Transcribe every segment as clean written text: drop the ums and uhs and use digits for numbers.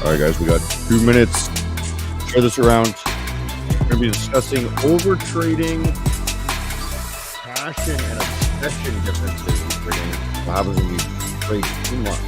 Sorry, guys, we got 2 minutes. Share this around. We're going to be discussing overtrading, passion, and obsession differences in trading. What happens when you trade too much?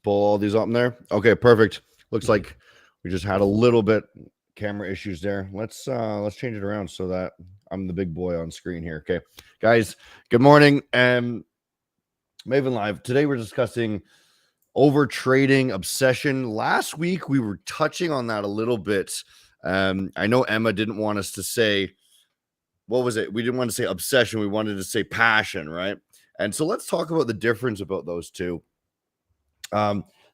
Pull all these up in there. Okay, perfect. Looks like we just had a little bit camera issues there. Let's change it around so that I'm the big boy on screen here. Okay, guys, good morning. Maven Live. Today we're discussing overtrading obsession. Last week we were touching on that a little bit. I know Emma didn't want us to say, what was it? We didn't want to say obsession. We wanted to say passion, right? And so let's talk about the difference about those two.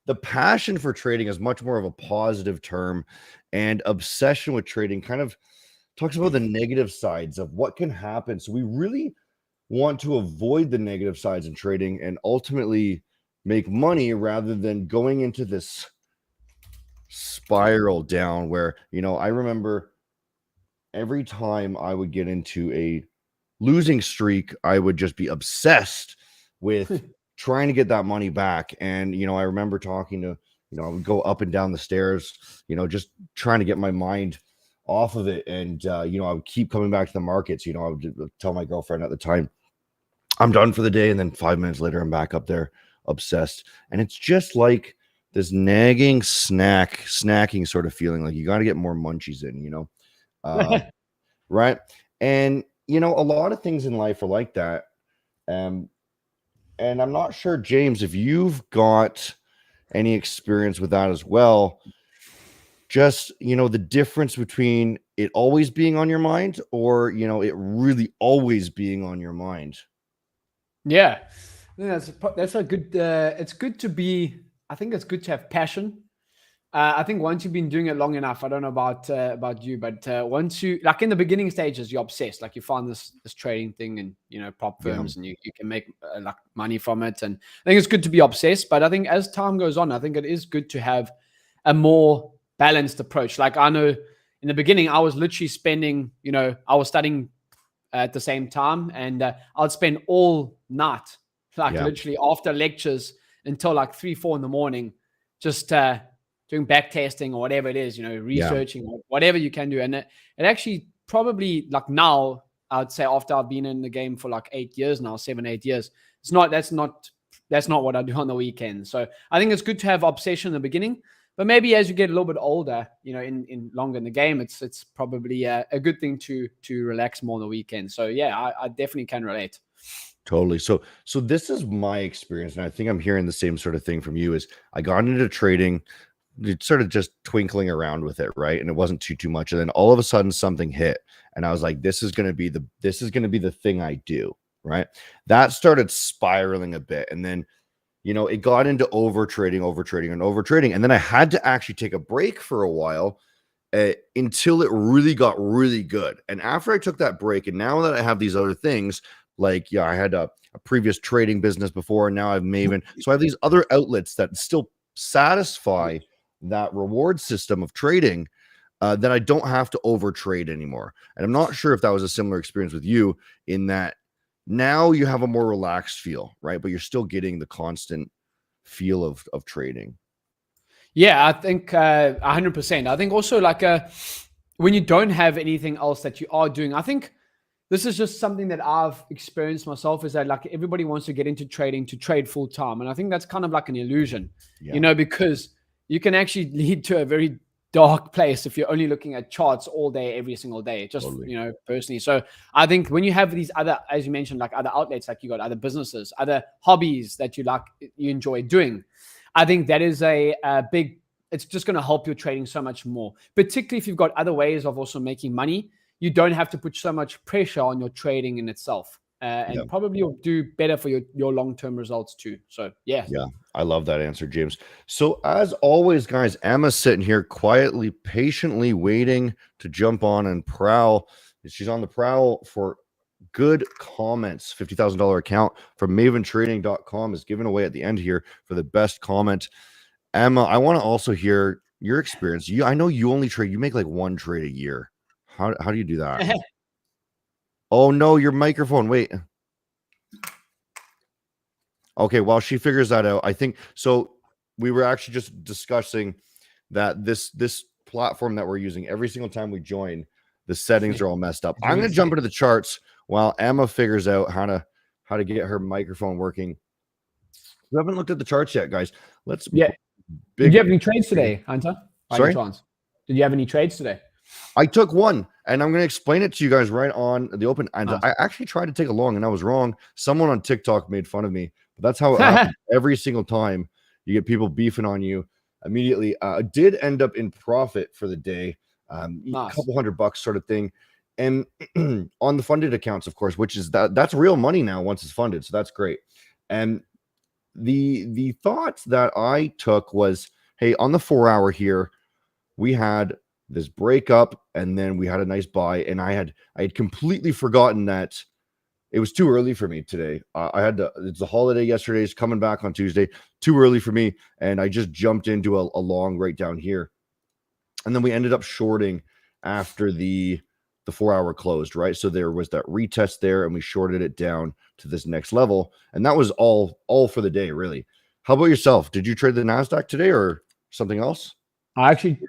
The passion for trading is much more of a positive term, and obsession with trading kind of talks about the negative sides of what can happen. So we really want to avoid the negative sides in trading and ultimately make money rather than going into this spiral down where, I remember every time I would get into a losing streak, I would just be obsessed with trying to get that money back. And, I remember talking to, I would go up and down the stairs, just trying to get my mind off of it. And, I would keep coming back to the markets. I would tell my girlfriend at the time, I'm done for the day. And then 5 minutes later, I'm back up there obsessed. And it's just like this nagging snacking sort of feeling, like you got to get more munchies in, right? And, a lot of things in life are like that. And I'm not sure, James, if you've got any experience with that as well. Just, the difference between it always being on your mind or, it really always being on your mind. Yeah, that's a good, it's good to be, I think it's good to have passion. I think once you've been doing it long enough, I don't know about you, but once you, like in the beginning stages, you're obsessed. Like you find this trading thing and prop firms, and you can make like money from it. And I think it's good to be obsessed. But I think as time goes on, I think it is good to have a more balanced approach. Like I know in the beginning, I was literally spending, I was studying at the same time, and I'd spend all night, literally after lectures until like 3-4 in the morning, just doing back testing or whatever it is, researching or whatever you can do. And it actually probably, like now, I'd say after I've been in the game for like 8 years now, 7-8 years, that's not what I do on the weekend. So I think it's good to have obsession in the beginning, But maybe as you get a little bit older, in longer in the game, it's probably a good thing to relax more on the weekend. So yeah, I definitely can relate. Totally. So this is my experience, and I think I'm hearing the same sort of thing from you. Is I got into trading, sort of just twinkling around with it, right? And it wasn't too much. And then all of a sudden something hit, and I was like, this is going to be the thing I do, right? That started spiraling a bit, and then it got into over trading, and then I had to actually take a break for a while until it really got really good. And after I took that break, and now that I have these other things, like I had a previous trading business before, and now I have Maven, so I have these other outlets that still satisfy that reward system of trading, that I don't have to over trade anymore. And I'm not sure if that was a similar experience with you, in that now you have a more relaxed feel, right? But you're still getting the constant feel of trading. Yeah, I think 100%. I think also like when you don't have anything else that you are doing, I think this is just something that I've experienced myself, is that like everybody wants to get into trading to trade full time. And I think that's kind of like an illusion, because you can actually lead to a very dark place if you're only looking at charts all day, every single day, just, Totally. Personally. So I think when you have these other, as you mentioned, like other outlets, like you got other businesses, other hobbies that you enjoy doing, I think that is a big, it's just going to help your trading so much more, particularly if you've got other ways of also making money. You don't have to put so much pressure on your trading in itself, and probably you'll do better for your long-term results too. So yeah. I love that answer, James. So as always, guys, Emma's sitting here quietly, patiently waiting to jump on and prowl. She's on the prowl for good comments. $50,000 account from maventrading.com is given away at the end here for the best comment. Emma, I want to also hear your experience. I know you only trade, you make like one trade a year. How do you do that? Oh no, your microphone. Wait. Okay, while she figures that out, I think so. We were actually just discussing that this platform that we're using, every single time we join, the settings are all messed up. I'm going to jump into the charts while Emma figures out how to get her microphone working. We haven't looked at the charts yet, guys. Let's. Yeah. Did you have any trades today, Hunter? Sorry? Did you have any trades today? I took one, and I'm going to explain it to you guys right on the open. And I actually tried to take along, and I was wrong. Someone on TikTok made fun of me, but that's how it happens every single time. You get people beefing on you immediately. I did end up in profit for the day, a couple $100 sort of thing, and on the funded accounts, of course, which is that's real money now once it's funded, so that's great. And the thought that I took was, hey, on the 4 hour here, we had this breakup, and then we had a nice buy, and I had completely forgotten that it was too early for me today. It's a holiday yesterday, it's coming back on Tuesday, too early for me, and I just jumped into a long right down here, and then we ended up shorting after the 4 hour closed, right? So there was that retest there, and we shorted it down to this next level, and that was all for the day, really. How about yourself? Did you trade the NASDAQ today or something else? I'm actually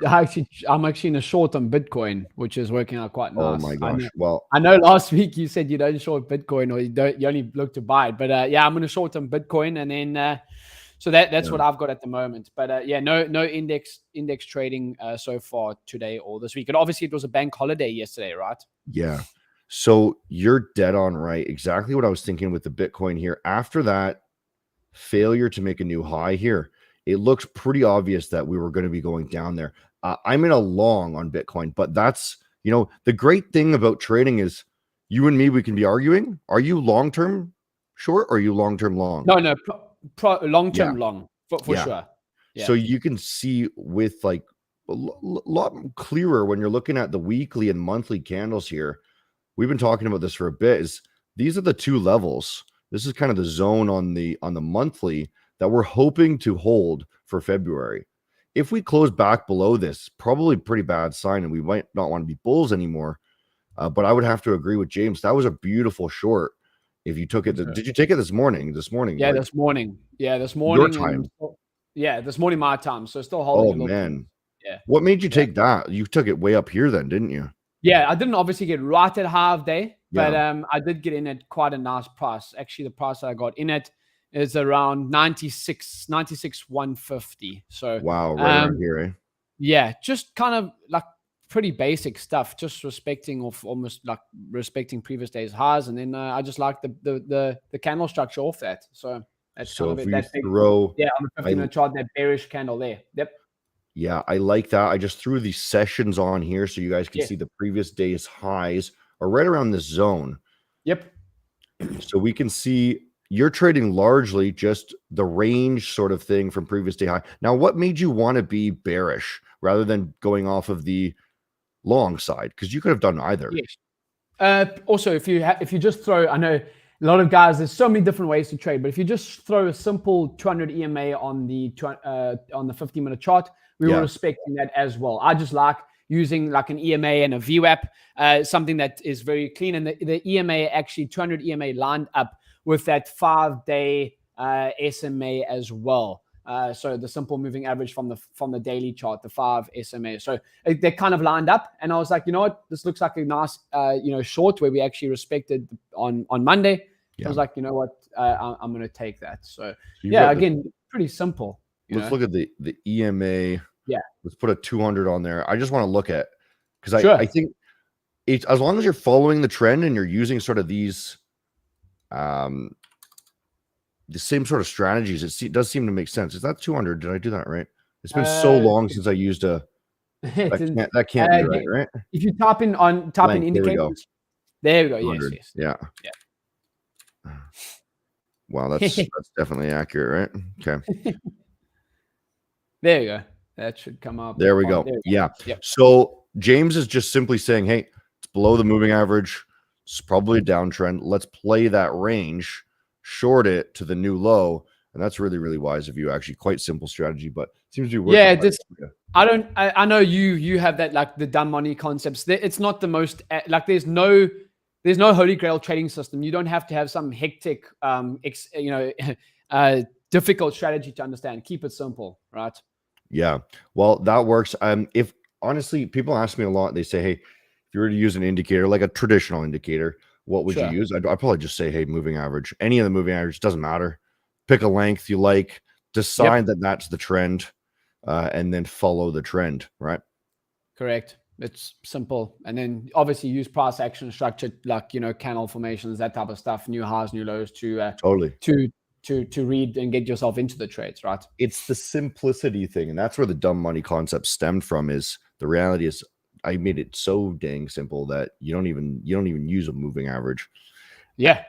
in a short on Bitcoin, which is working out quite nice. Oh my gosh! I know last week you said you don't short Bitcoin, or you only look to buy it, but I'm going to short on Bitcoin, and then so that's what I've got at the moment. But no index trading so far today or this week, and obviously it was a bank holiday yesterday, right? Yeah. So you're dead on right. Exactly what I was thinking with the Bitcoin here. After that failure to make a new high here, it looks pretty obvious that we were going to be going down there. I'm in a long on Bitcoin, but that's, the great thing about trading is you and me, we can be arguing. Are you long-term short or are you long-term long? No, long-term long for sure. Yeah. So you can see with like a lot clearer when you're looking at the weekly and monthly candles here. We've been talking about this for a bit. These are the two levels. This is kind of the zone on the monthly that we're hoping to hold for February. If we close back below this, probably pretty bad sign, and we might not want to be bulls anymore. But I would have to agree with James. That was a beautiful short. If you took it, did you take it this morning? Yeah, right? This morning. Yeah, this morning. Your time. This morning my time. So still holding. Oh man. Yeah. What made you take that? You took it way up here then, didn't you? Yeah, I didn't obviously get right at half day, but I did get in at quite a nice price. Actually, the price that I got in at is around 96, 150. So wow, right around here, eh? yeah, just kind of like pretty basic stuff, just respecting almost like respecting previous days highs, and then I just like the candle structure off that. So that's So kind of if it. we That big, throw, yeah, on the 15-minute chart, that bearish candle there. Yep. yeah, I like that. I just threw the sessions on here so you guys can Yes. see the previous day's highs are right around this zone. Yep. So we can see you're trading largely just the range sort of thing from previous day high. Now, what made you want to be bearish rather than going off of the long side? Because you could have done either. Yes. Also, if you just throw, I know a lot of guys, there's so many different ways to trade, but if you just throw a simple 200 EMA on the 15-minute chart, we were respecting that as well. I just like using like an EMA and a VWAP, something that is very clean. And the EMA, actually 200 EMA lined up with that 5-day SMA as well. So the simple moving average from the daily chart, the 5 SMA. So they kind of lined up, and I was like, you know what, this looks like a nice, short where we actually respected on Monday. I was like, you know what, I'm going to take that. So yeah, again, pretty simple. Let's look at the EMA. Yeah. Let's put a 200 on there. I just want to look at, because I think it's, as long as you're following the trend and you're using sort of these, the same sort of strategies, it does seem to make sense. Is that 200? Did I do that right? It's been so long since I used a. That can't be right, right? If you type in indicators, there we go. Yes. Yeah. Wow, that's definitely accurate, right? Okay. There you go. That should come up. There we go. There yeah. Yep. So James is just simply saying, hey, it's below the moving average. It's probably a downtrend. Let's play that range, short it to the new low. And that's really, really wise of you. Actually, quite simple strategy, but seems to be working. Yeah, I know you have that, like the dumb money concepts. It's not the most, like there's no holy grail trading system. You don't have to have some hectic, difficult strategy to understand. Keep it simple, right? Yeah, well, that works. If honestly, people ask me a lot, they say, hey, if you were to use an indicator, like a traditional indicator, what would you use? I'd probably just say, hey, moving average. Any of the moving average, doesn't matter. Pick a length you like, decide that that's the trend, and then follow the trend, right? Correct. It's simple. And then obviously use price action structure, like, candle formations, that type of stuff, new highs, new lows to read and get yourself into the trades, right? It's the simplicity thing, and that's where the dumb money concept stemmed from. Is the reality is I made it so dang simple that you don't even use a moving average. Yeah.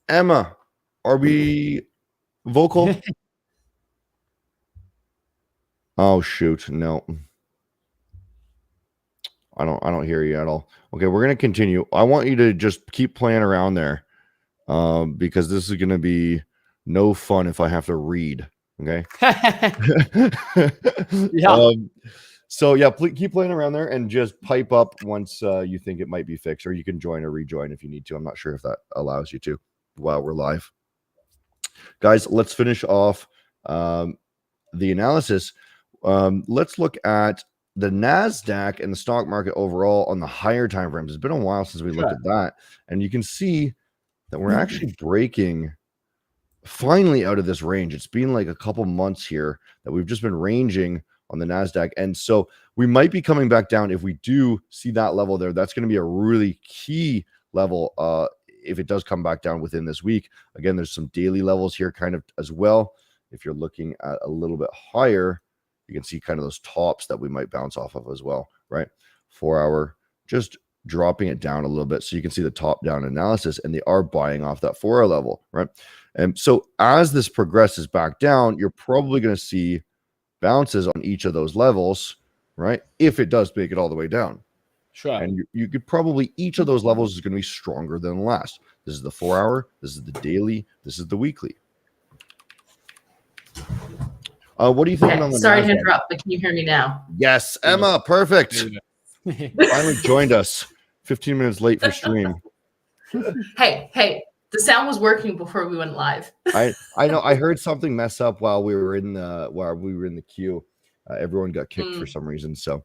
Emma, are we vocal? Oh shoot, no. I don't hear you at all. Okay, we're gonna continue. I want you to just keep playing around there, because this is gonna be no fun if I have to read. Okay. Yeah. So yeah, please keep playing around there and just pipe up once you think it might be fixed, or you can join or rejoin if you need to. I'm not sure if that allows you to while we're live. Guys, let's finish off the analysis. Let's look at the NASDAQ and the stock market overall on the higher time frames. It's been a while since we looked at that, and you can see that we're actually breaking finally out of this range. It's been like a couple months here that we've just been ranging on the NASDAQ, and so we might be coming back down. If we do see that level there, that's going to be a really key level if it does come back down within this week. Again, there's some daily levels here kind of as well. If you're looking at a little bit higher, you can see kind of those tops that we might bounce off of as well, right? 4 hour, just dropping it down a little bit so you can see the top down analysis, and they are buying off that 4 hour level, right? And so as this progresses back down, you're probably going to see bounces on each of those levels, right? If it does make it all the way down. Sure. And you could probably, each of those levels is going to be stronger than the last. This is the 4 hour, this is the daily, this is the weekly. What do you think? Okay, sorry to interrupt, but can you hear me now? Yes, Emma, perfect. Finally joined us. 15 minutes late for stream. Hey, the sound was working before we went live. I know. I heard something mess up while we were in the queue. Everyone got kicked for some reason. So,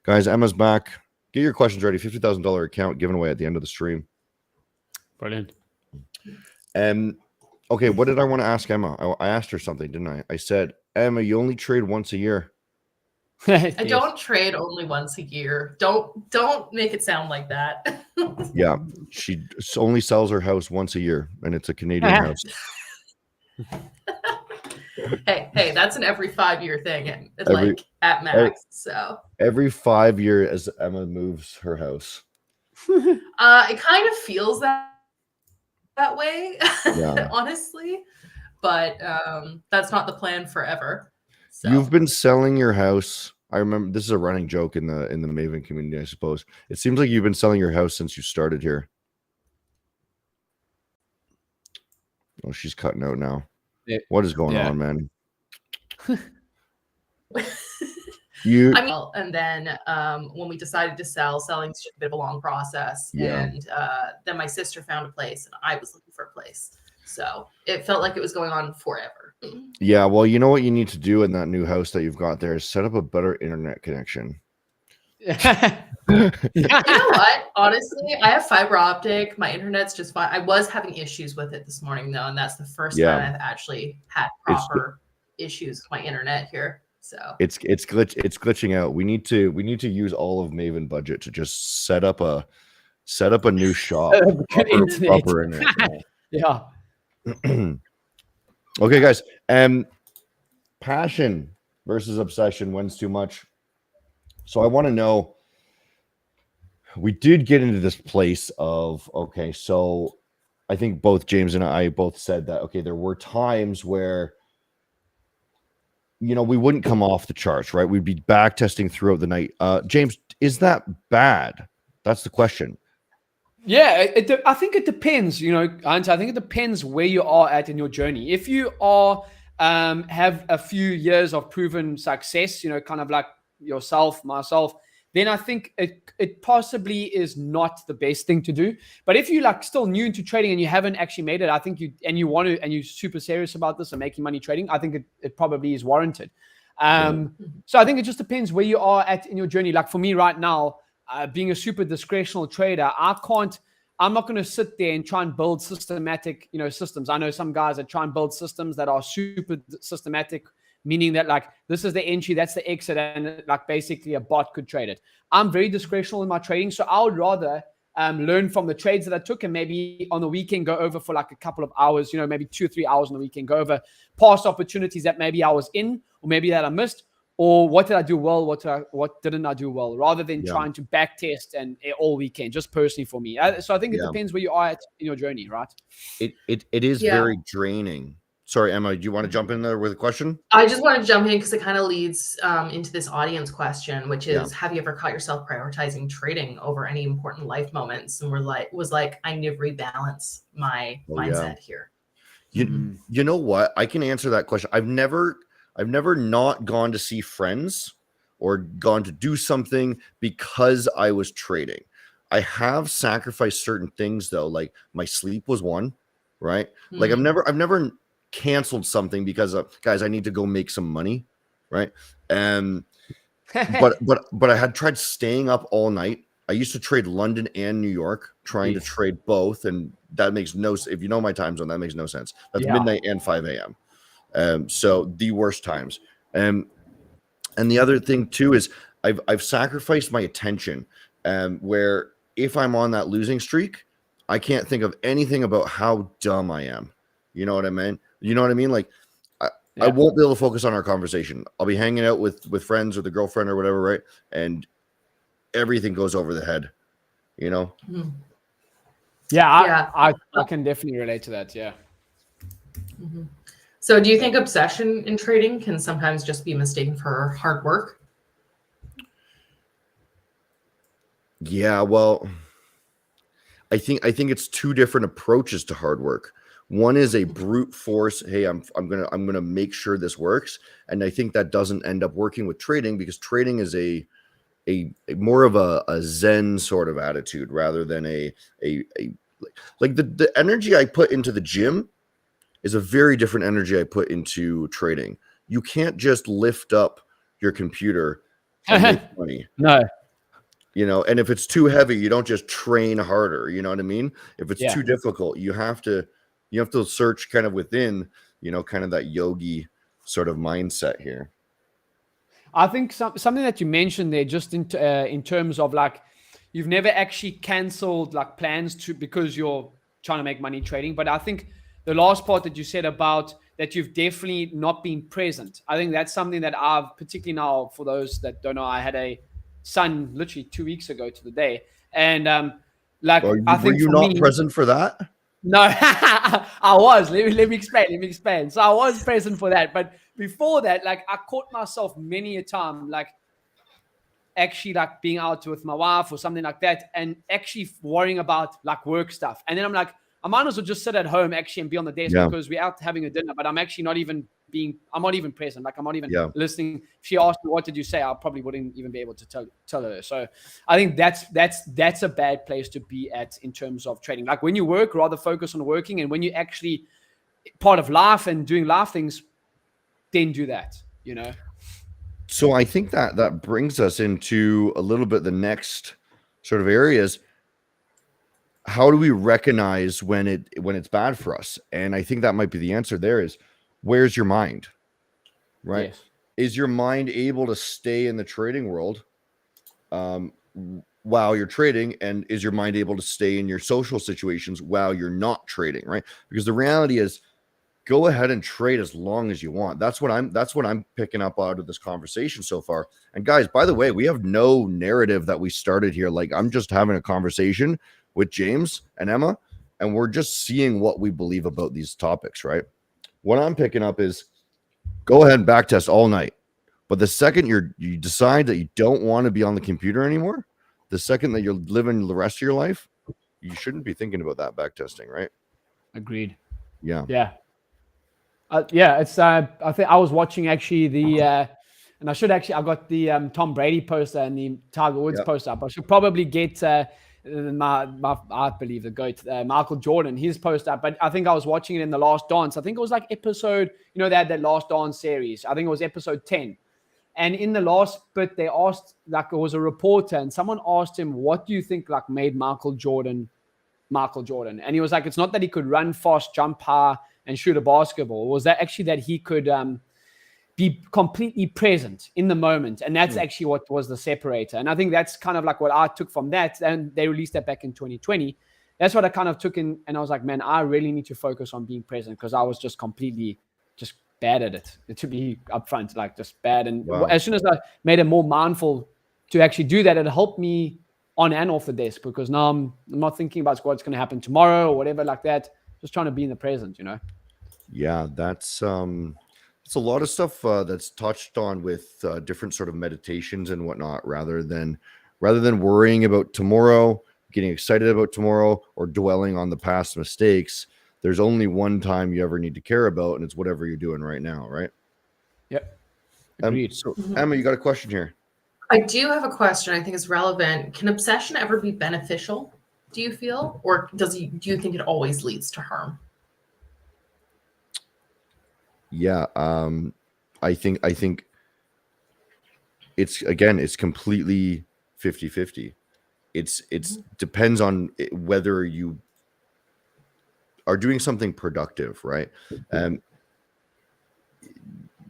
guys, Emma's back. Get your questions ready. $50,000 account given away at the end of the stream. Brilliant. Okay, what did I want to ask Emma? I asked her something, didn't I? I said, Emma, you only trade once a year. I don't trade only once a year. Don't make it sound like that. Yeah, she only sells her house once a year, and it's a Canadian house. Hey, that's an every 5-year thing, like at max. So every 5 years, as Emma moves her house. It kind of feels that way, Yeah. honestly, but that's not the plan forever. So. You've been selling your house. I remember this is a running joke in the Maven community, I suppose. It seems like you've been selling your house since you started here. Oh, she's cutting out now. What is going on, man? And then when we decided to selling was a bit of a long process. Yeah. And then my sister found a place and I was looking for a place. So it felt like it was going on forever. Yeah, well, you know what you need to do in that new house that you've got there is set up a better internet connection. You know what? Honestly, I have fiber optic. My internet's just fine. I was having issues with it this morning though, and that's the first time I've actually had proper issues with my internet here. So it's glitching out. We need to use all of Maven budget to just set up a new shop. Proper internet. Yeah. Okay, guys. Passion versus obsession. When's too much? So I want to know. We did get into this place of okay. So I think both James and I both said that okay. There were times where we wouldn't come off the charts, right? We'd be back testing throughout the night. James, is that bad? That's the question. Yeah, I think it depends, Ant. I think it depends where you are at in your journey. If you are have a few years of proven success, kind of like myself, then I think it possibly is not the best thing to do. But if you're like still new into trading and you haven't actually made it, I think you're super serious about this and making money trading, I think it probably is warranted. So I think it just depends where you are at in your journey. Like for me right now, being a super discretional trader, I'm not going to sit there and try and build systematic, systems. I know some guys that try and build systems that are super systematic, meaning that like this is the entry, that's the exit, and like basically a bot could trade it. I'm very discretional in my trading, so I would rather learn from the trades that I took and maybe on the weekend go over for like a couple of hours, maybe 2 or 3 hours on the weekend, go over past opportunities that maybe I was in or maybe that I missed. Or what did I do well? What didn't I do well? Rather than trying to back test and all weekend, just personally for me. So I think it depends where you are at in your journey, right? It is very draining. Sorry, Emma, do you want to jump in there with a question? I just want to jump in because it kind of leads into this audience question, which is, have you ever caught yourself prioritizing trading over any important life moments? And was like, I need to rebalance my mindset here. You know what? I can answer that question. I've never not gone to see friends or gone to do something because I was trading. I have sacrificed certain things though, like my sleep was one, right? Like I've never canceled something because of guys, I need to go make some money, right? But I had tried staying up all night. I used to trade London and New York, trying to trade both, and that makes no sense. If you know my time zone, that makes no sense. That's midnight and 5 a.m. So the worst times. And the other thing too is I've sacrificed my attention. Where if I'm on that losing streak, I can't think of anything about how dumb I am. You know what I mean? Like I won't be able to focus on our conversation. I'll be hanging out with friends or the girlfriend or whatever, right? And everything goes over the head. Yeah, I can definitely relate to that. Yeah. Mm-hmm. So do you think obsession in trading can sometimes just be mistaken for hard work? Yeah, well, I think it's two different approaches to hard work. One is a brute force, hey, I'm gonna make sure this works. And I think that doesn't end up working with trading because trading is a more of a Zen sort of attitude rather than like the energy I put into the gym is a very different energy I put into trading. You can't just lift up your computer and make money. No. And if it's too heavy, you don't just train harder. You know what I mean? If it's too difficult, you have to You have to search kind of within, kind of that yogi sort of mindset here. I think something that you mentioned there, just in terms of like, you've never actually canceled like plans because you're trying to make money trading. But I think the last part that you said about that you've definitely not been present. I think that's something that I've, particularly now, for those that don't know, I had a son literally 2 weeks ago to the day. And I think were you not present for that? No, I was. Let me explain. So I was present for that. But before that, like, I caught myself many a time, like, actually like being out with my wife or something like that, and actually worrying about like work stuff. And then I'm like, I might as well just sit at home actually and be on the desk because we're out having a dinner, but I'm actually not even present. Like, I'm not even listening. If she asked me, what did you say? I probably wouldn't even be able to tell her. So I think that's a bad place to be at in terms of trading. Like, when you work, rather focus on working. And when you actually part of life and doing life things, then do that, So I think that brings us into a little bit the next sort of areas. How do we recognize when it's bad for us? And I think that might be the answer there is, where's your mind, right? Yes. Is your mind able to stay in the trading world while you're trading? And is your mind able to stay in your social situations while you're not trading, right? Because the reality is, go ahead and trade as long as you want. That's what I'm picking up out of this conversation so far. And guys, by the way, we have no narrative that we started here. Like, I'm just having a conversation with James and Emma, and we're just seeing what we believe about these topics, right? What I'm picking up is, go ahead and backtest all night. But the second you decide that you don't want to be on the computer anymore, the second that you're living the rest of your life, you shouldn't be thinking about that backtesting, right? Agreed. Yeah. It's I think I was watching actually and I got the Tom Brady poster and the Tiger Woods poster up. I should probably get I believe the GOAT, Michael Jordan, his post up. But I think I was watching it in The Last Dance. I think it was like episode, they had that Last Dance series. I think it was episode 10. And in the last bit, they asked, like, it was a reporter, and someone asked him, what do you think like made Michael Jordan? And he was like, it's not that he could run fast, jump high, and shoot a basketball. It was that actually that he could be completely present in the moment. And that's actually what was the separator. And I think that's kind of like what I took from that. And they released that back in 2020. That's what I kind of took in. And I was like, man, I really need to focus on being present, because I was just completely just bad at it, to be upfront, like just bad. And as soon as I made it more mindful to actually do that, it helped me on and off the desk, because now I'm not thinking about what's going to happen tomorrow or whatever like that. Just trying to be in the present, Yeah, that's it's a lot of stuff that's touched on with different sort of meditations and whatnot, rather than worrying about tomorrow, getting excited about tomorrow, or dwelling on the past mistakes. There's only one time you ever need to care about, and it's whatever you're doing right now, right? Yep. Agreed. So Emma, you got a question here? I do have a question I think is relevant. Can obsession ever be beneficial, do you feel? Or do you think it always leads to harm? Yeah, I think it's completely 50-50. It's depends on whether you are doing something productive, right?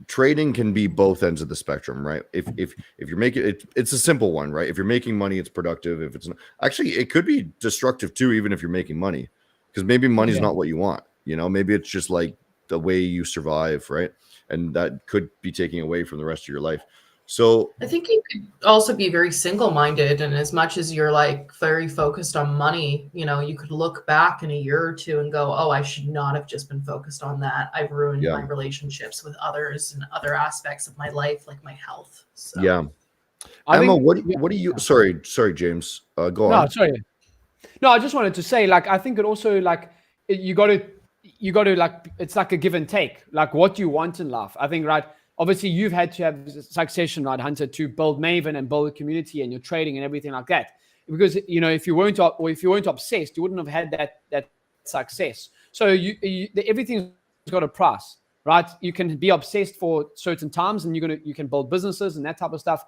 Trading can be both ends of the spectrum, right? If you're making it, it's a simple one, right? If you're making money, it's productive. If it's not, actually, it could be destructive too, even if you're making money, because maybe money's not what you want. Maybe it's just like the way you survive, right? And that could be taking away from the rest of your life. So I think you could also be very single-minded, and as much as you're like very focused on money, you could look back in a year or two and go, oh, I should not have just been focused on that. I've ruined my relationships with others and other aspects of my life, like my health. So. Yeah. Emma, what do you sorry, James, go on. No, I just wanted to say, like, I think it also, like, you got to like, it's like a give and take, like what you want in life. I think, right, obviously you've had to have succession, right, Hunter, to build Maven and build a community and your trading and everything like that. Because, if you weren't obsessed, you wouldn't have had that success. So everything's got a price, right? You can be obsessed for certain times, and you can build businesses and that type of stuff.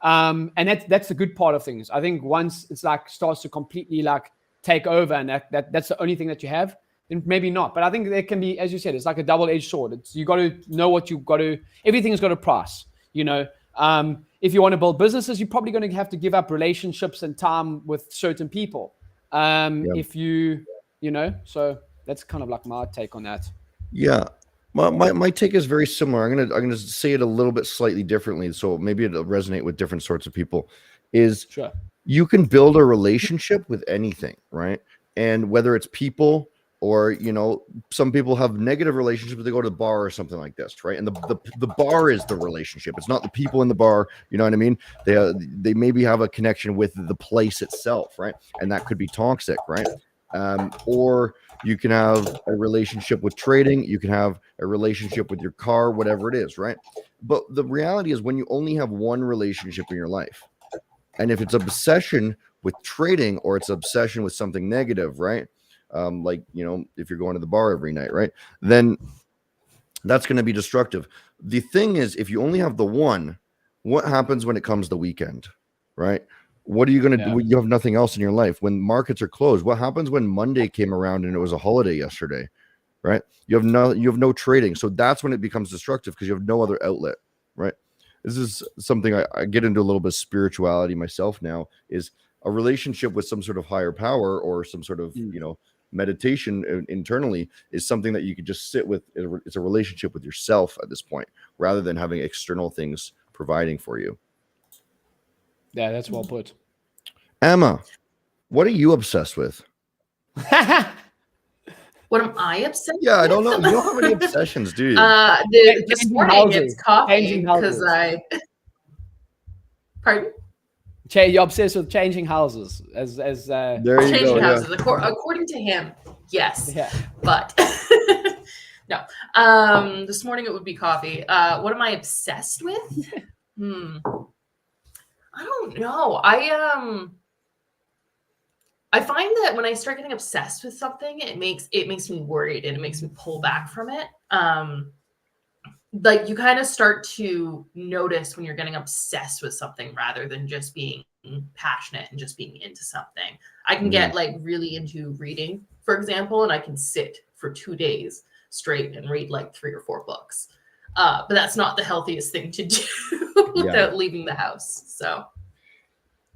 And that's the good part of things. I think once it's like starts to completely like take over, and that's the only thing that you have, And maybe not. But I think there can be, as you said, it's like a double-edged sword. It's you got to know what you've got to. Everything's got a price. If you want to build businesses, you're probably going to have to give up relationships and time with certain people. If so that's kind of like my take on that. Yeah. My take is very similar. I'm gonna say it a little bit slightly differently, so maybe it'll resonate with different sorts of people. Sure. You can build a relationship with anything, right? And whether it's people or some people have negative relationships, they go to the bar or something like this, right? And the bar is the relationship. It's not the people in the bar. You know what I mean? They maybe have a connection with the place itself, right? And that could be toxic, right? Or you can have a relationship with trading. You can have a relationship with your car, whatever it is, right? But the reality is when you only have one relationship in your life, and if it's obsession with trading or it's obsession with something negative, right? If you're going to the bar every night, right? Then that's going to be destructive. The thing is, if you only have the one, what happens when it comes the weekend, right? What are you going to do? You have nothing else in your life. When markets are closed, what happens when Monday came around and it was a holiday yesterday, right? You have no trading. So that's when it becomes destructive because you have no other outlet, right? This is something I get into a little bit of spirituality myself now, is a relationship with some sort of higher power or some sort of, meditation internally is something that you could just sit with. It's a relationship with yourself at this point, rather than having external things providing for you. Yeah, that's well put. Emma, what are you obsessed with? What am I obsessed with? Yeah, I don't know. You don't have any obsessions, do you? This morning it's coffee because Pardon? You're obsessed with changing houses as there you changing go, houses. Yeah. According to him, yes. Yeah. But no. This morning it would be coffee. What am I obsessed with? I don't know. I find that when I start getting obsessed with something, it makes me worried and it makes me pull back from it. Like you kind of start to notice when you're getting obsessed with something rather than just being passionate and just being into something. I can get like really into reading, for example, and I can sit for 2 days straight and read like 3 or 4 books. But that's not the healthiest thing to do without leaving the house. So.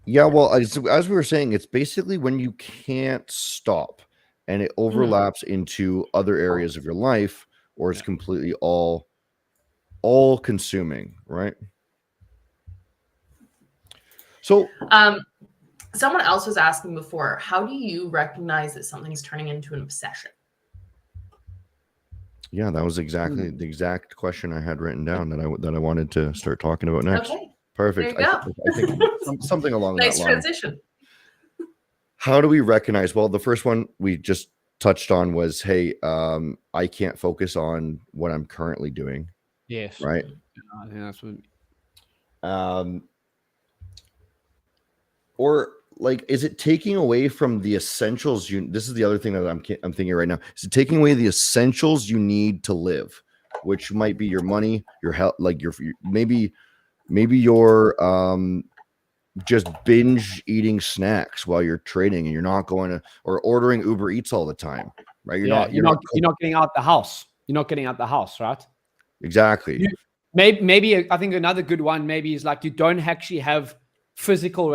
Yeah, well, as we were saying, it's basically when you can't stop and it overlaps into other areas of your life, or it's completely all consuming, right? So someone else was asking before, how do you recognize that something's turning into an obsession? Yeah, that was exactly the exact question I had written down that I wanted to start talking about next. Okay. Perfect. There you go. I think something along that line. Nice transition. How do we recognize? Well, the first one we just touched on was, hey, I can't focus on what I'm currently doing. Yes. Right. I think that's what. Or like, is it taking away from the essentials? This is the other thing that I'm thinking right now. Is it taking away the essentials you need to live, which might be your money, your health, like your maybe you're just binge eating snacks while you're trading and you're not going to, or ordering Uber Eats all the time, right? You're not getting out the house. You're not getting out the house, right? Exactly. Maybe I think another good one maybe is like you don't actually have physical,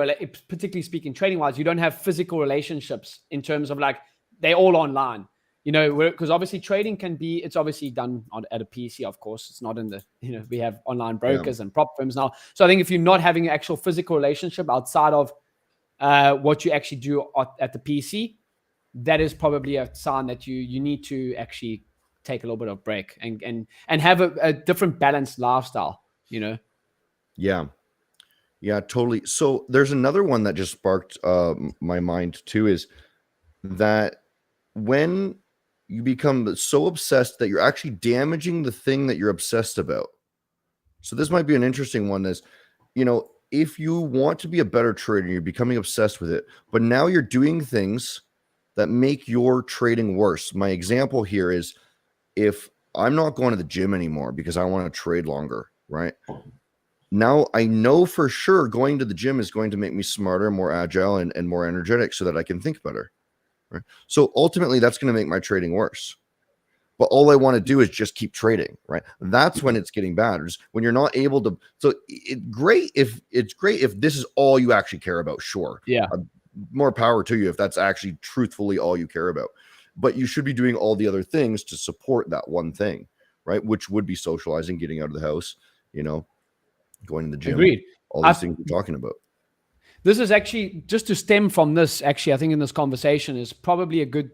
particularly speaking trading wise, you don't have physical relationships in terms of like they're all online. Because obviously trading it's obviously done at a PC, of course. It's not in the, we have online brokers and prop firms now. So I think if you're not having an actual physical relationship outside of what you actually do at the PC, that is probably a sign that you need to actually take a little bit of break and have a different balanced lifestyle, Yeah, totally. So there's another one that just sparked my mind too, is that when you become so obsessed that you're actually damaging the thing that you're obsessed about. So this might be an interesting one, is, if you want to be a better trader, you're becoming obsessed with it, but now you're doing things that make your trading worse. My example here is, if I'm not going to the gym anymore because I want to trade longer, right? Now I know for sure going to the gym is going to make me smarter, more agile, and more energetic so that I can think better. right? So ultimately that's going to make my trading worse. But all I want to do is just keep trading, right? That's when it's getting bad. When you're not able to. So it's great if this is all you actually care about. Sure, Yeah, more power to you if that's actually truthfully all you care about. But you should be doing all the other things to support that one thing, right? Which would be socializing, getting out of the house, going to the gym. agreed. All these things we're talking about. This is actually just to stem from this. Actually, I think in this conversation is probably a good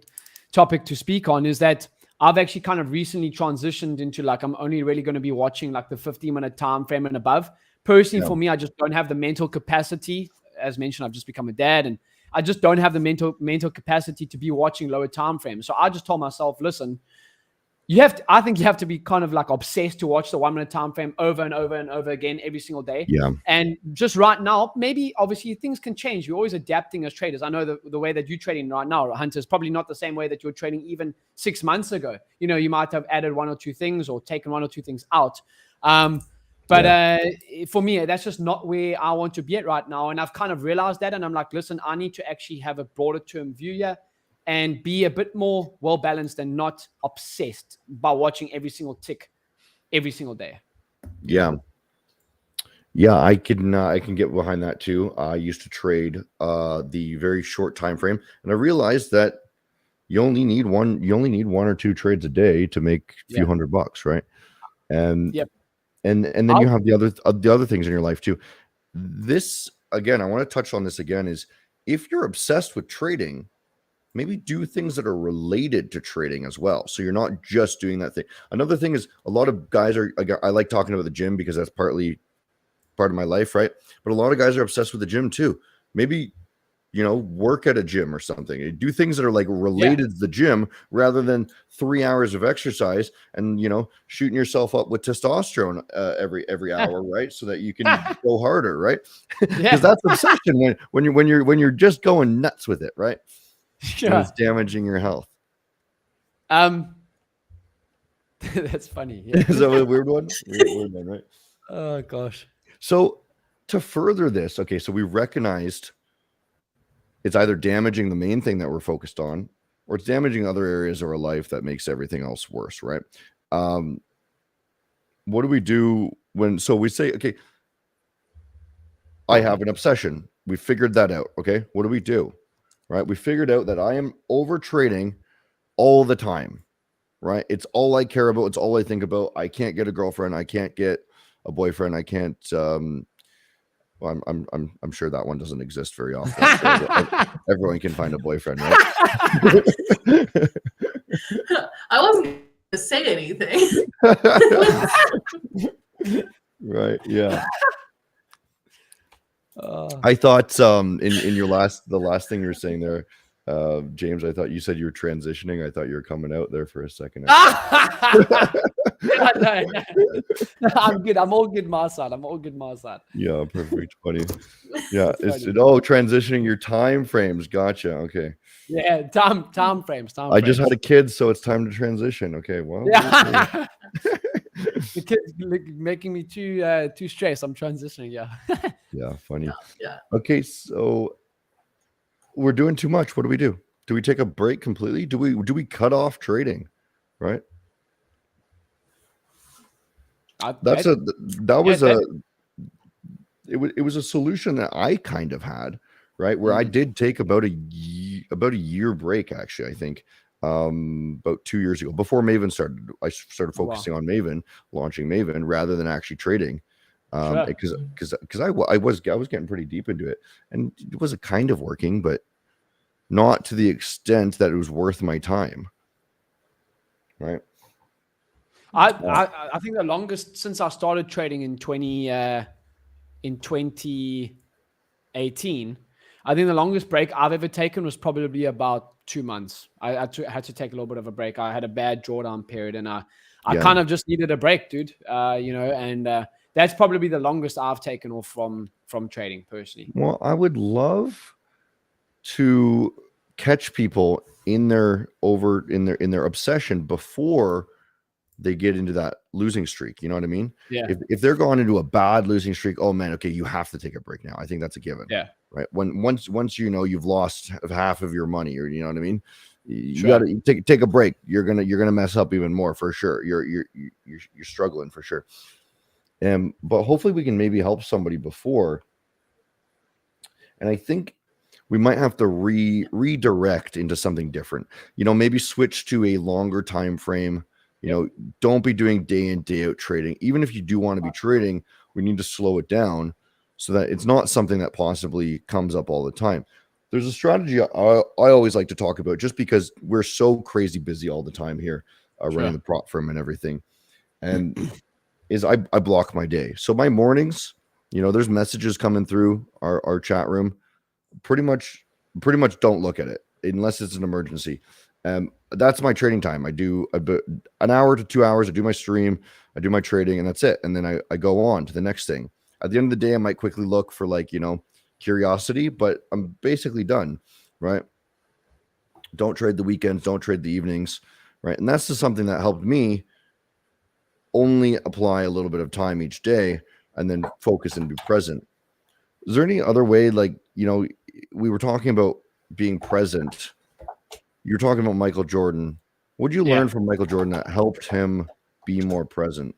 topic to speak on. Is that I've actually kind of recently transitioned into like, I'm only really going to be watching like the 50-minute time frame and above. Personally, for me, I just don't have the mental capacity. As mentioned, I've just become a dad and I just don't have the mental capacity to be watching lower time frames. So I just told myself, listen, I think you have to be kind of like obsessed to watch the 1 minute time frame over and over and over again every single day. Yeah. And just right now, maybe obviously things can change. You're always adapting as traders. I know the way that you're trading right now, Hunter, is probably not the same way that you're trading even 6 months ago. You might have added 1 or 2 things or taken 1 or 2 things out. But for me, that's just not where I want to be at right now. And I've kind of realized that. And I'm like, listen, I need to actually have a broader term view here and be a bit more well-balanced and not obsessed by watching every single tick every single day. Yeah. Yeah, I can get behind that too. I used to trade the very short time frame, and I realized that you only need one or 2 trades a day to make a few $100, right? And and then you have the other things in your life too. This again, I want to touch on this again, is if you're obsessed with trading, maybe do things that are related to trading as well. So you're not just doing that thing. Another thing is a lot of guys I like talking about the gym because that's partly part of my life, right? But a lot of guys are obsessed with the gym too. Maybe, work at a gym or something. Do things that are like related to the gym rather than 3 hours of exercise and, shooting yourself up with testosterone every hour, right? So that you can go harder, right? Because that's obsession when you're just going nuts with it, right? Yeah. It's damaging your health. That's funny. Yeah. Is that a weird one? Weird one, right? Oh gosh. So to further this, okay, so we recognized it's either damaging the main thing that we're focused on, or it's damaging other areas of our life that makes everything else worse, right? What do we do so we say, okay, I have an obsession. We figured that out. Okay, what do we do? Right? We figured out that I am over trading all the time, right? It's all I care about. It's all I think about. I can't get a girlfriend. I can't get a boyfriend. I can't. Well, I'm sure that one doesn't exist very often. So everyone can find a boyfriend, right? I wasn't going to say anything. Right? Yeah. I thought in your the last thing you were saying there, James, I thought you said you were transitioning. I thought you were coming out there for a second. No. I'm good. I'm all good my side. Yeah, perfect. Funny. Yeah, transitioning your time frames. Gotcha. Okay. Yeah, time frames. I just had a kid, so it's time to transition. Okay, well. Yeah. The kid's making me too stressed. I'm transitioning. Yeah. Yeah, funny. Yeah. Okay, so we're doing too much. What do we do? Do we take a break completely? Do we cut off trading? Right. It was a solution that I kind of had, right? Where I did take about a year break, actually, I think, about 2 years ago, before Maven started. I started focusing on Maven, launching Maven rather than actually trading. Because I was getting pretty deep into it, and it was kind of working, but not to the extent that it was worth my time. Right. I think the longest since I started trading in 2018, I think the longest break I've ever taken was probably about 2 months. I had to take a little bit of a break. I had a bad drawdown period, and I kind of just needed a break, dude. And that's probably the longest I've taken off from trading personally. Well, I would love to catch people in their obsession before they get into that losing streak. You know what I mean? Yeah. If they're going into a bad losing streak, oh man, okay, you have to take a break now. I think that's a given. Yeah. Right. Once you know you've lost half of your money, or you know what I mean, you Sure. got to take a break. You're gonna mess up even more for sure. You're struggling for sure. But hopefully we can maybe help somebody before. And I think we might have to redirect into something different. You know, maybe switch to a longer time frame. You know, don't be doing day in, day out trading. Even if you do want to be trading, we need to slow it down so that it's not something that possibly comes up all the time. There's a strategy I always like to talk about, just because we're so crazy busy all the time here, running the prop firm and everything. And is I block my day. So my mornings, you know, there's messages coming through our chat room. Pretty much don't look at it unless it's an emergency. That's my trading time. I do an hour to 2 hours. I do my stream, I do my trading, and that's it. And then I go on to the next thing. At the end of the day, I might quickly look for, like, you know, curiosity, but I'm basically done, right? Don't trade the weekends, don't trade the evenings, right? And that's just something that helped me only apply a little bit of time each day and then focus and be present. Is there any other way, like, you know, we were talking about being present. You're talking about Michael Jordan. What did you learn from Michael Jordan that helped him be more present?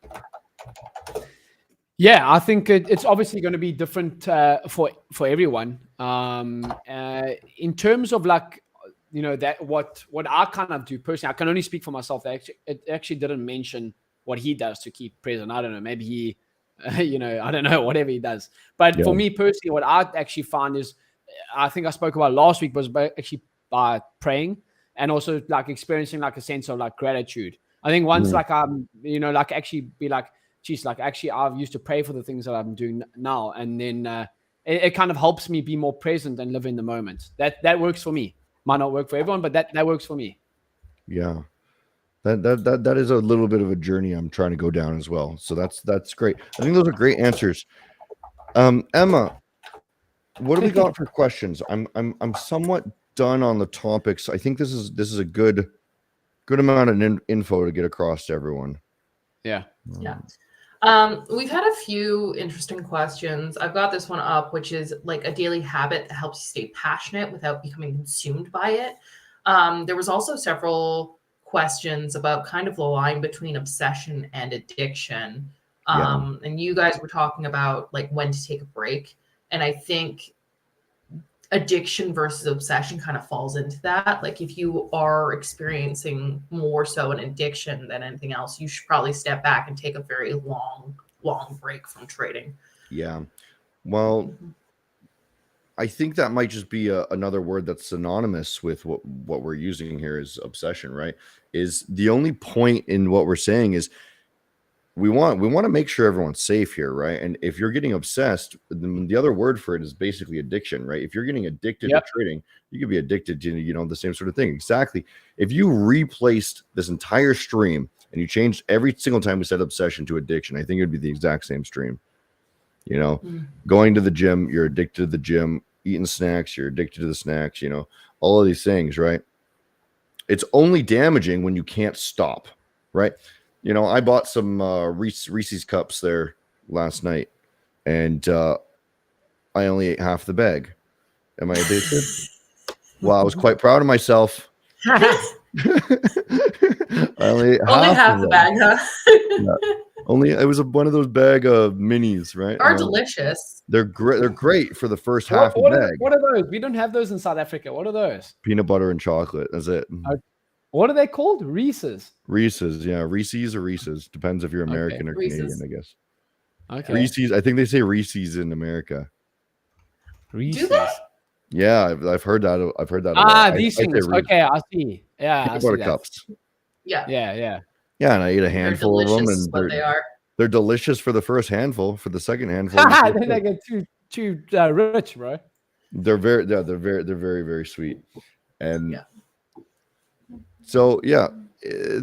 Yeah, I think it's obviously going to be different for everyone. In terms of, like, you know, that what I kind of do personally, I can only speak for myself. It actually didn't mention what he does to keep present. I don't know. Maybe he, you know, I don't know, whatever he does. But for me personally, what I actually found is, I think I spoke about last week, was actually by praying and also, like, experiencing, like, a sense of, like, gratitude. I think once, like, you know, like, actually be like, geez, like, actually I've used to pray for the things that I'm doing now. And then it kind of helps me be more present and live in the moment. That works for me. Might not work for everyone, but that works for me. Yeah. That is a little bit of a journey I'm trying to go down as well. So that's great. I think those are great answers. Emma, what do we got for questions? I'm somewhat done on the topics. I think this is a good amount of info to get across to everyone. Yeah. Yeah. We've had a few interesting questions. I've got this one up, which is like a daily habit that helps you stay passionate without becoming consumed by it. There was also several questions about kind of the line between obsession and addiction. And you guys were talking about, like, when to take a break. And I think addiction versus obsession kind of falls into that. Like, if you are experiencing more so an addiction than anything else, you should probably step back and take a very long break from trading. Yeah. Well, I think that might just be another word that's synonymous with what we're using here is obsession, right? Is the only point in what we're saying is we want to make sure everyone's safe here, right? And if you're getting obsessed, the other word for it is basically addiction, right? If you're getting addicted to trading, you could be addicted to, you know, the same sort of thing. Exactly. If you replaced this entire stream and you changed every single time we said obsession to addiction, I think it would be the exact same stream. You know, going to the gym, you're addicted to the gym. Eating snacks, you're addicted to the snacks. You know, all of these things, right? It's only damaging when you can't stop, right? You know, I bought some Reese's cups there last night, and I only ate half the bag. Am I addicted? Well, I was quite proud of myself. I only ate half the bag, huh? Only it was one of those bag of minis, right? Are delicious. They're great. They're great for the first half of the bag. What are those? We don't have those in South Africa. What are those? Peanut butter and chocolate. That's it. What are they called? Reese's. Reese's, yeah. Reese's or Reese's. Depends if you're American or Reese's. Canadian, I guess. Okay. Reese's. I think they say Reese's in America. Reese's. Do they? Yeah, I've heard that. I've heard that. These things. Okay, I see. Yeah, peanut butter cups. Yeah. Yeah, and I ate a handful of them, and they're delicious for the first handful. For the second handful, then they get too rich, bro. They're very, very sweet, and so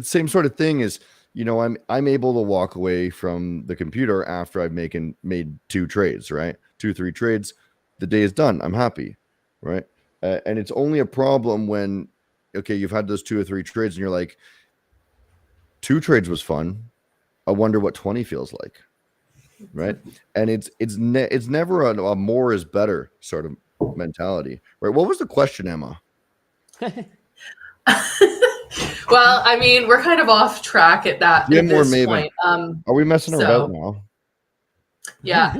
same sort of thing is, you know, I'm able to walk away from the computer after I've made 2 trades, right? 2-3 trades, the day is done. I'm happy, right? And it's only a problem when, okay, you've had those 2 or 3 trades, and you're like, 2 trades was fun. I wonder what 20 feels like, right? And it's never a more is better sort of mentality, right? What was the question, Emma? Well, I mean, we're kind of off track at this point. Are we messing about now? Yeah.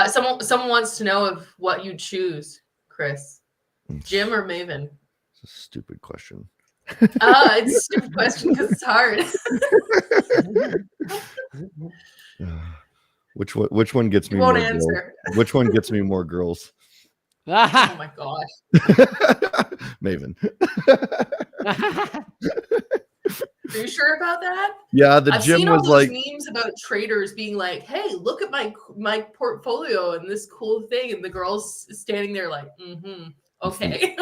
Someone wants to know of what you choose, Chris. Gym or Maven? It's a stupid question. It's a stupid question because it's hard. Which one gets me won't more answer. Girls? Which one gets me more girls? Oh my gosh. Maven. Are you sure about that? Yeah, I've gym seen all was those like memes about traders being like, "Hey, look at my portfolio and this cool thing," and the girls standing there like, okay.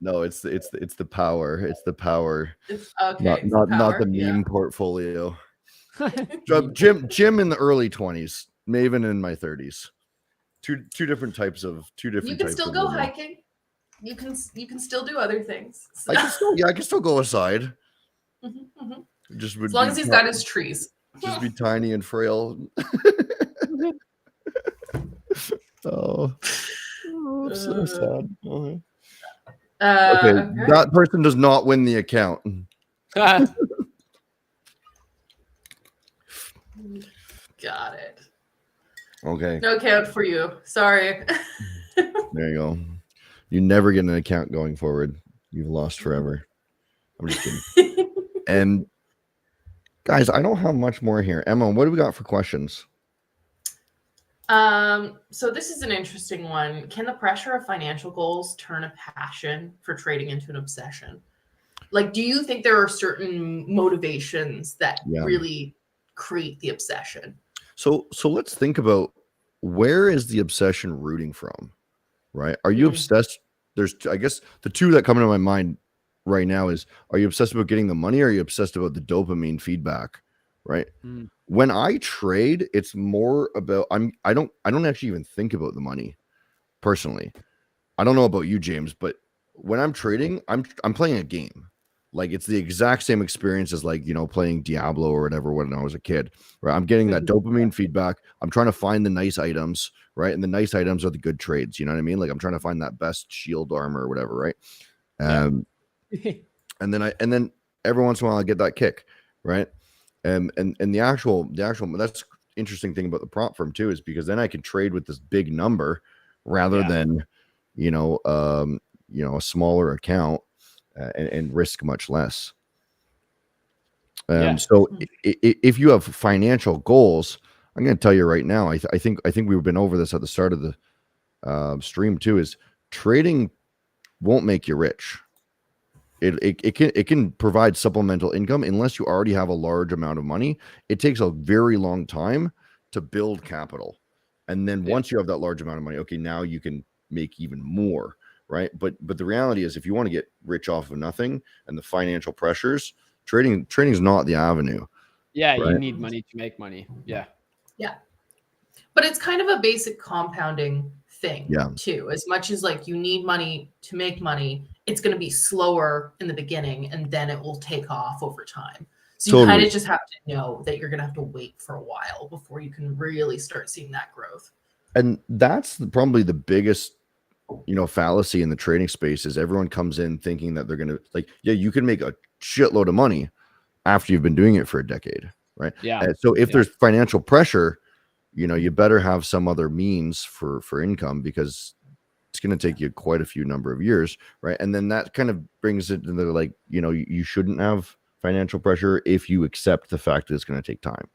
No, it's the power. It's the power. It's okay. Not the meme portfolio. Gym in the early 20s, Maven in my 30s. Two different types of You can still go hiking. You can still do other things. So. I can still go aside. Just as long as he's got his trees. Just be tiny and frail. I'm so sad. Okay, that person does not win the account. Got it. Okay. No account for you. Sorry. There you go. You never get an account going forward. You've lost forever. I'm just kidding. And guys, I don't have much more here. Emma, what do we got for questions? So this is an interesting one. Can the pressure of financial goals turn a passion for trading into an obsession? Like, do you think there are certain motivations that really create the obsession? So let's think about, where is the obsession rooting from, right? Are you obsessed? There's, I guess, the two that come into my mind right now is, are you obsessed about getting the money, or are you obsessed about the dopamine feedback, right? When I trade, it's more about, I don't actually even think about the money personally. I don't know about you, James, but when I'm trading, I'm playing a game. Like, it's the exact same experience as, like, playing Diablo or whatever when I was a kid, right? I'm getting that dopamine feedback. I'm trying to find the nice items, right? And the nice items are the good trades. You know what I mean? Like, I'm trying to find that best shield armor or whatever, right? And then every once in a while I get that kick, right? And the actual that's interesting thing about the prop firm too, is because then I can trade with this big number rather than a smaller account. And risk much less. So if you have financial goals, I'm going to tell you right now, I think we've been over this at the start of the stream too, is trading won't make you rich. It can provide supplemental income unless you already have a large amount of money. It takes a very long time to build capital. And then once you have that large amount of money, okay, now you can make even more. Right. But the reality is, if you want to get rich off of nothing and the financial pressures, trading is not the avenue. Yeah. Right? You need money to make money. Yeah. Yeah. But it's kind of a basic compounding thing too. As much as, like, you need money to make money, it's going to be slower in the beginning and then it will take off over time. So you kind of just have to know that you're going to have to wait for a while before you can really start seeing that growth. And that's probably the biggest fallacy in the trading space, is everyone comes in thinking that they're going to, like, you can make a shitload of money after you've been doing it for a decade, right? So if there's financial pressure, you better have some other means for income, because it's going to take you quite a few number of years, right? And then that kind of brings it to the, like, you shouldn't have financial pressure if you accept the fact that it's going to take time,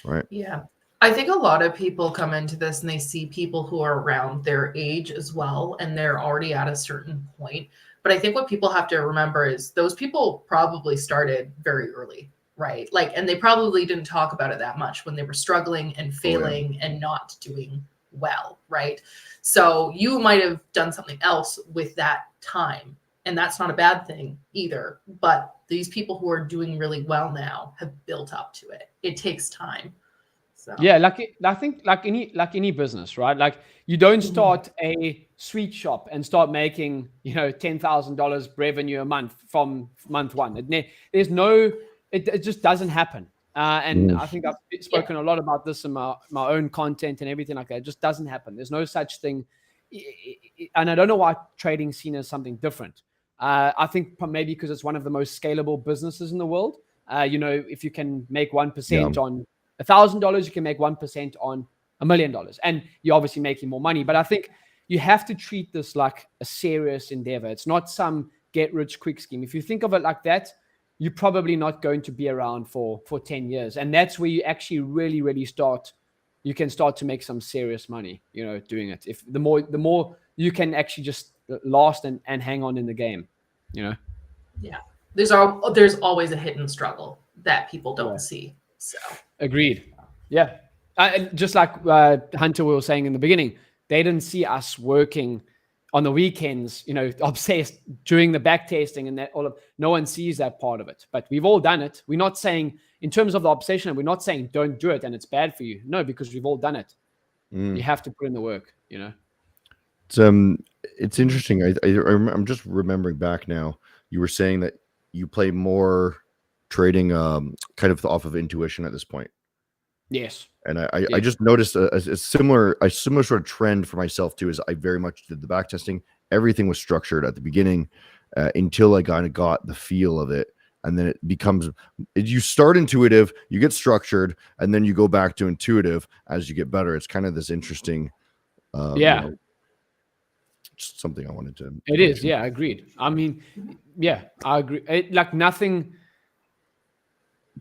right? Yeah. I think a lot of people come into this and they see people who are around their age as well, and they're already at a certain point. But I think what people have to remember is those people probably started very early, right? Like, and they probably didn't talk about it that much when they were struggling and failing and not doing well, right? So you might have done something else with that time, and that's not a bad thing either. But these people who are doing really well now have built up to it. It takes time. So. Yeah, I think like any business, right? Like, you don't start a sweet shop and start making $10,000 revenue a month from month one. There's no it just doesn't happen. And I think I've spoken a lot about this in my own content and everything like that. It just doesn't happen. There's no such thing. And I don't know why trading seen as something different. I think maybe because it's one of the most scalable businesses in the world. If you can make 1% on $1,000, you can make 1% on $1 million. And you're obviously making more money. But I think you have to treat this like a serious endeavor. It's not some get rich quick scheme. If you think of it like that, you're probably not going to be around for 10 years. And that's where you actually really, really you can start to make some serious money, doing it. If the more you can actually just last and hang on in the game, Yeah. There's always a hidden struggle that people don't see. So agreed. Yeah. Just like Hunter we were saying in the beginning, they didn't see us working on the weekends, obsessed doing the back testing and that no one sees that part of it, but we've all done it. We're not saying in terms of the obsession, we're not saying don't do it and it's bad for you. No, because we've all done it. You have to put in the work, It's interesting. I'm just remembering back now. You were saying that you play more trading, kind of off of intuition at this point. Yes. And I just noticed a similar sort of trend for myself too. Is I very much did the back testing. Everything was structured at the beginning until I kind of got the feel of it, and then it becomes. You start intuitive, you get structured, and then you go back to intuitive as you get better. It's kind of this interesting. Something I wanted to. It mention. Is, yeah, agreed. I mean, yeah, I agree. Like nothing.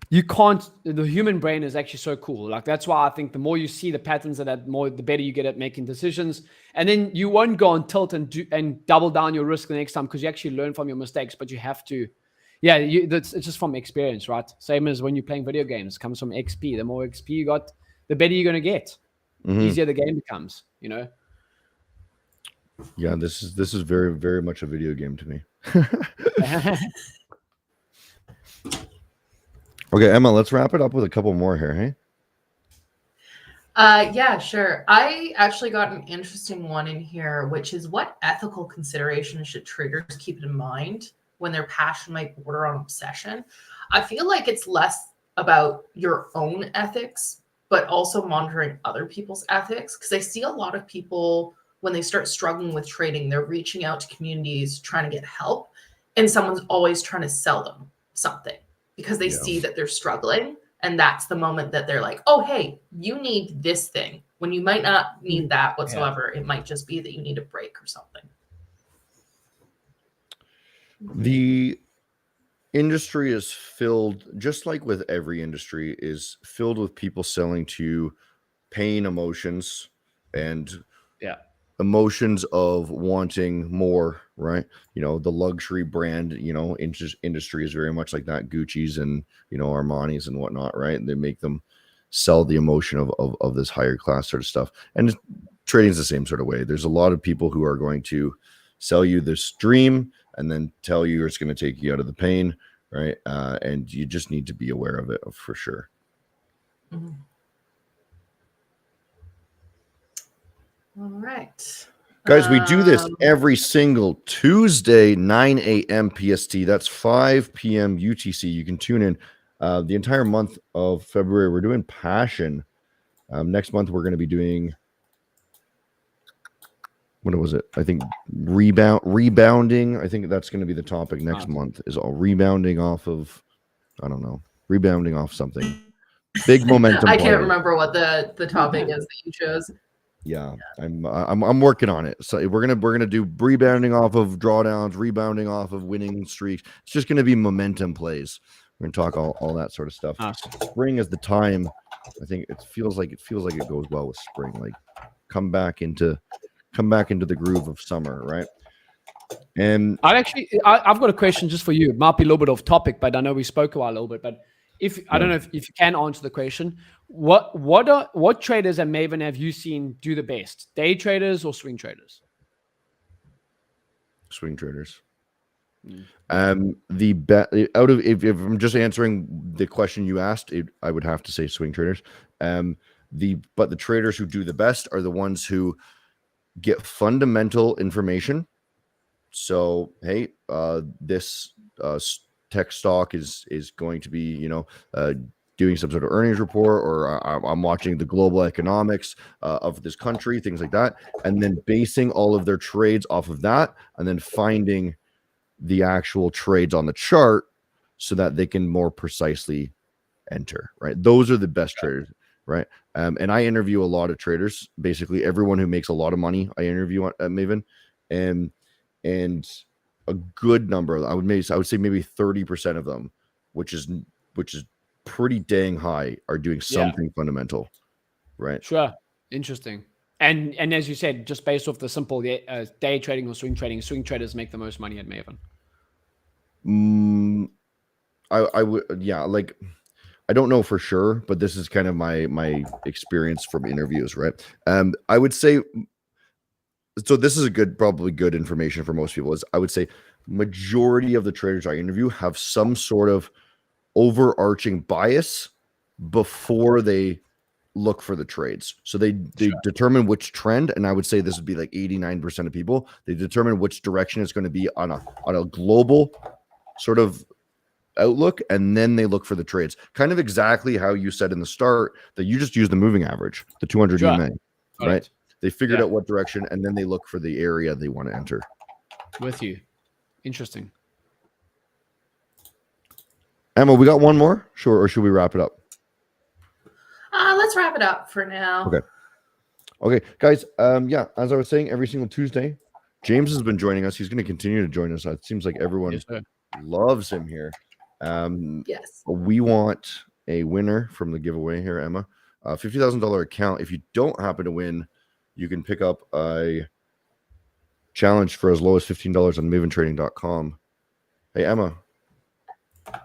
You can't. The human brain is actually so cool. Like that's why I think the more you see the patterns of that, the better you get at making decisions. And then you won't go on tilt and double down your risk the next time because you actually learn from your mistakes. But you have to. Yeah, it's just from experience, right? Same as when you're playing video games. It comes from XP. The more XP you got, the better you're going to get. Easier the game becomes. Yeah, this is very, very much a video game to me. Okay, Emma, let's wrap it up with a couple more here, hey? Yeah, sure. I actually got an interesting one in here, which is what ethical considerations should traders keep in mind when their passion might border on obsession? I feel like it's less about your own ethics, but also monitoring other people's ethics. Because I see a lot of people, when they start struggling with trading, they're reaching out to communities trying to get help, and someone's always trying to sell them something because they see that they're struggling. And that's the moment that they're like, oh, hey, you need this thing when you might not need that whatsoever. It might just be that you need a break or something. The industry is filled, just like with every industry, is filled with people selling to pain emotions and emotions of wanting more, right? The luxury brand, industry is very much like that. Gucci's and, Armani's and whatnot, right? They make them sell the emotion of this higher class sort of stuff. And trading is the same sort of way. There's a lot of people who are going to sell you this dream and then tell you it's going to take you out of the pain, right? And you just need to be aware of it for sure. Mm-hmm. All right. Guys, we do this every single Tuesday, 9 a.m. PST. That's 5 p.m. UTC. You can tune in the entire month of February. We're doing Passion. Next month, we're going to be doing, what was it? I think rebounding. I think that's going to be the topic next month, is all rebounding off of, I don't know, rebounding off something. Big momentum. I can't remember what the topic is that you chose. Yeah, I'm working on it. So we're gonna do rebounding off of drawdowns, rebounding off of winning streaks. It's just gonna be momentum plays. We're gonna talk all that sort of stuff. Awesome. Spring is the time. I think it feels like it goes well with spring. Like come back into the groove of summer, right? And I've got a question just for you. It might be a little bit off topic, but I know we spoke about it a little bit. But I don't know if you can answer the question. What traders at Maven have you seen do the best? Day traders or swing traders? Swing traders. If I'm just answering the question you asked, I would have to say swing traders. But the traders who do the best are the ones who get fundamental information. So, hey, this tech stock is going to be, doing some sort of earnings report, or I'm watching the global economics of this country, things like that, and then basing all of their trades off of that, and then finding the actual trades on the chart so that they can more precisely enter, right? Those are the best traders, right? And I interview a lot of traders, basically everyone who makes a lot of money I interview at Maven, and a good number, I would say maybe 30% of them, which is pretty dang high, are doing something fundamental, right? Sure. Interesting. And as you said, just based off the simple day trading or swing traders make the most money at Maven. I would, like, I don't know for sure, but this is kind of my experience from interviews, right? I would say, so this is probably good information for most people, is I would say majority of the traders I interview have some sort of overarching bias before they look for the trades. So they determine which trend, and I would say this would be like 89% of people. They determine which direction it's going to be on a global sort of outlook, and then they look for the trades. Kind of exactly how you said in the start that you just use the moving average, the 200 EMA, right? They figured out what direction, and then they look for the area they want to enter. With you. Interesting. Emma, we got one more? Sure. Or should we wrap it up? Let's wrap it up for now. Okay, guys. As I was saying, every single Tuesday, James has been joining us. He's going to continue to join us. It seems like everyone loves him here. Yes. We want a winner from the giveaway here, Emma. $50,000 account. If you don't happen to win, you can pick up a challenge for as low as $15 on MavenTrading.com. Hey, Emma,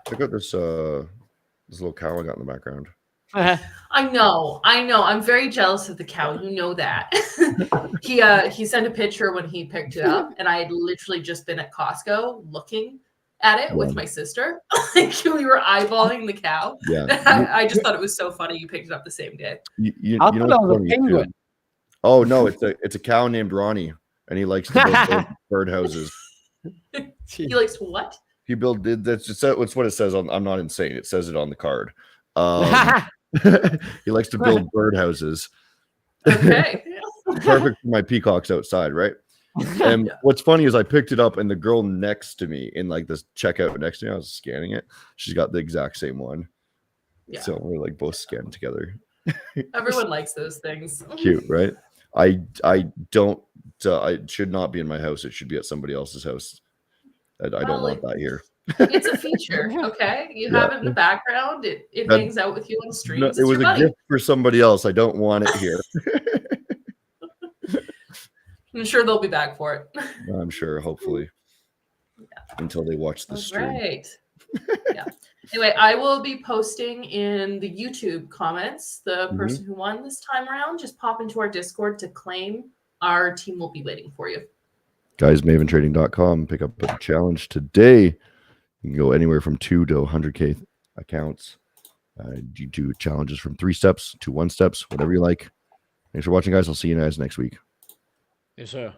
check out this little cow I got in the background. I know. I'm very jealous of the cow. You know that. He sent a picture when he picked it up, and I had literally just been at Costco looking at it with my sister. Like, we were eyeballing the cow. Yeah. I just thought it was so funny you picked it up the same day. You I know thought that was a penguin. Oh no, it's a cow named Ronnie, and he likes to build birdhouses. He likes to what? He built. That's what it says on. I'm not insane. It says it on the card. He likes to build birdhouses. Okay. Perfect for my peacocks outside, right? And what's funny is I picked it up, and the girl next to me in like this checkout next to me, I was scanning it. She's got the exact same one. Yeah. So we're like both scanned together. Everyone likes those things. Cute, right? I don't. It should not be in my house. It should be at somebody else's house. I don't want that here. It's a feature, okay? You have it in the background. It hangs out with you on streams. No, it was a gift for somebody else. I don't want it here. I'm sure they'll be back for it. I'm sure, hopefully. Until they watch the stream. Right. Yeah. Anyway, I will be posting in the YouTube comments the person who won this time around. Just pop into our Discord to claim. Our team will be waiting for you. Guys, MavenTrading.com. Pick up a challenge today. You can go anywhere from 2 to 100K accounts. You do challenges from 3 steps to 1 steps, whatever you like. Thanks for watching, guys. I'll see you guys next week. Yes, sir.